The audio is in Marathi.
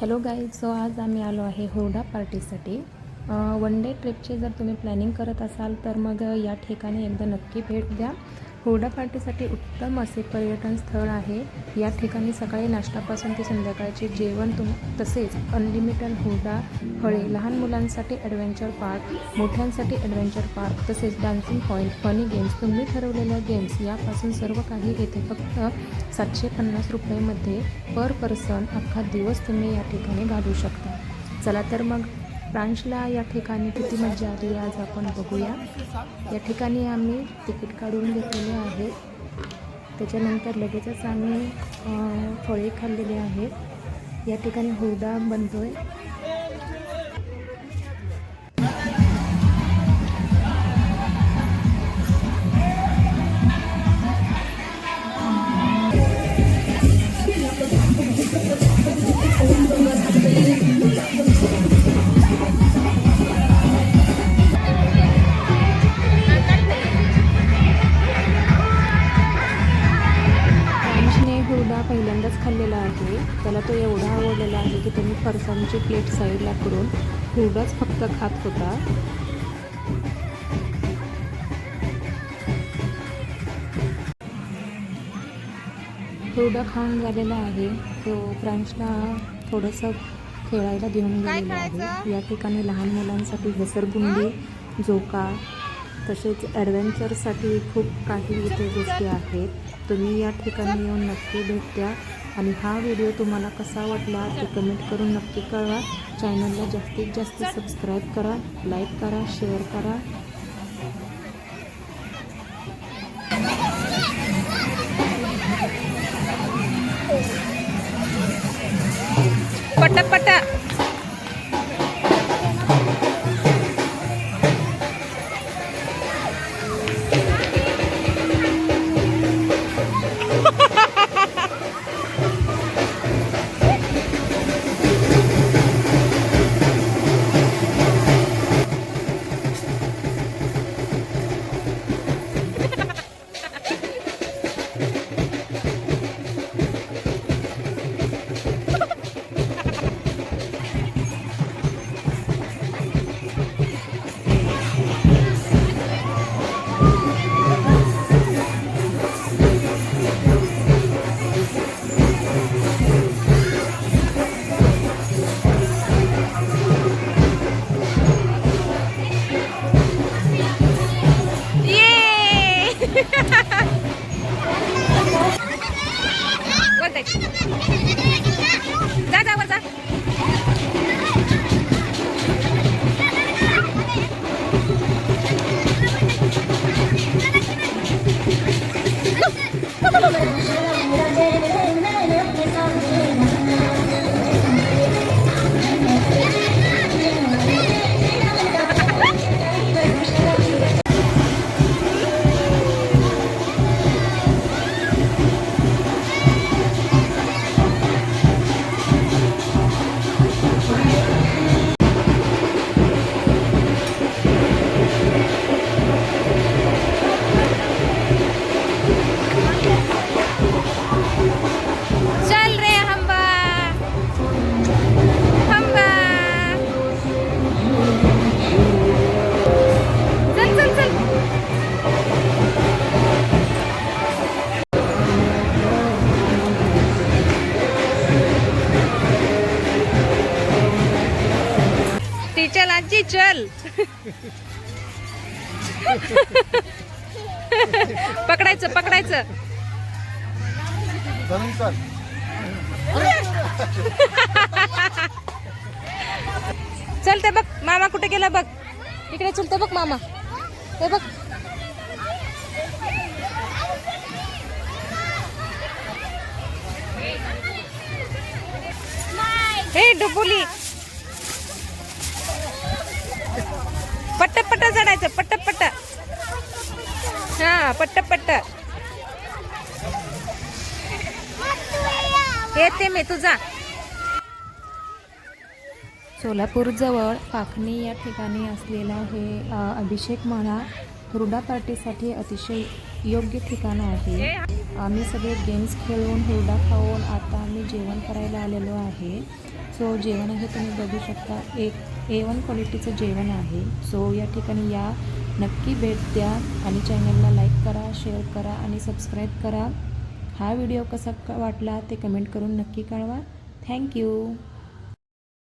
हॅलो गाईज, सो आज आम्ही आलो आहे हुरडा पार्टीसाठी. वन डे ट्रिपचे जर तुम्ही प्लॅनिंग करत असाल तर मग या ठिकाणी एकदा नक्की भेट द्या. हुरडा पार्टीसाठी उत्तम असे पर्यटन स्थळ आहे. या ठिकाणी सकाळी नाश्त्यापासून ते संध्याकाळचे जेवण तसेच अनलिमिटेड हुरडा, फळे, लहान मुलांसाठी ॲडव्हेंचर पार्क, मोठ्यांसाठी ॲडव्हेंचर पार्क, तसेच डान्सिंग पॉईंट, फनी गेम्स, तुम्ही ठरवलेल्या गेम्स यापासून सर्व काही येथे फक्त 750 रुपयेमध्ये पर पर्सन अख्खा दिवस तुम्ही या ठिकाणी घालवू शकता. चला तर मग फ्रान्सला या ठिकाणी किती मजा आली आज आपण बघूया. या ठिकाणी आम्ही तिकीट काढून घेतलेले आहे. त्याच्यानंतर लगेचच आम्ही फळे खाल्लेले आहेत. या ठिकाणी हुरडा बनतो आहे. पहिल्यांदाच खाल्लेला आहे. त्याला तो एवढा आवडलेला आहे की त्यांनी फरसाणची प्लेट साईडला करून हुरडाच फक्त खात होता. हुरडा खाऊन झालेला आहे. तो फ्रान्सला थोडंसं खेळायला घेऊन गेलेला आहे. या ठिकाणी लहान मुलांसाठी घसरगुंडी, झोका, तसेच ॲडव्हेंचरसाठी खूप काही इथे गोष्टी आहेत. तुम्ही या ठिकाणी येऊन नक्की भेट द्या. आणि हा व्हिडिओ तुम्हाला कसा वाटला ते कमेंट करून नक्की कळवा. चॅनलला जास्तीत जास्त सबस्क्राईब करा, लाईक करा, शेअर करा. पटा जा. चल आजी चल. पकडायचं चल. ते बघ मामा कुठे गेला बघ. इकडे चलते बघ मामा. ते बघ हे डुबुली. पट्ट चढायचं. पट्ट हा पट्ट येते मी तुझा. सोलापूरजवळ पाखणी या ठिकाणी असलेला हे अभिषेक मळा हुरडा पार्टीसाठी अतिशय योग्य ठिकाण आहे. आम्ही सगळे गेम्स खेळून हुरडा खाऊन आता आम्ही जेवण करायला आलेलो आहे. सो जेवण आहे तुम्ही बघू शकता, A1 क्वालिटीचं जेवण आहे. सो या ठिकाणी या, नक्की भेट द्या आणि चॅनलला लाईक करा, शेअर करा आणि सबस्क्राईब करा. हा व्हिडिओ कसा वाटला ते कमेंट करून नक्की कळवा. थँक्यू.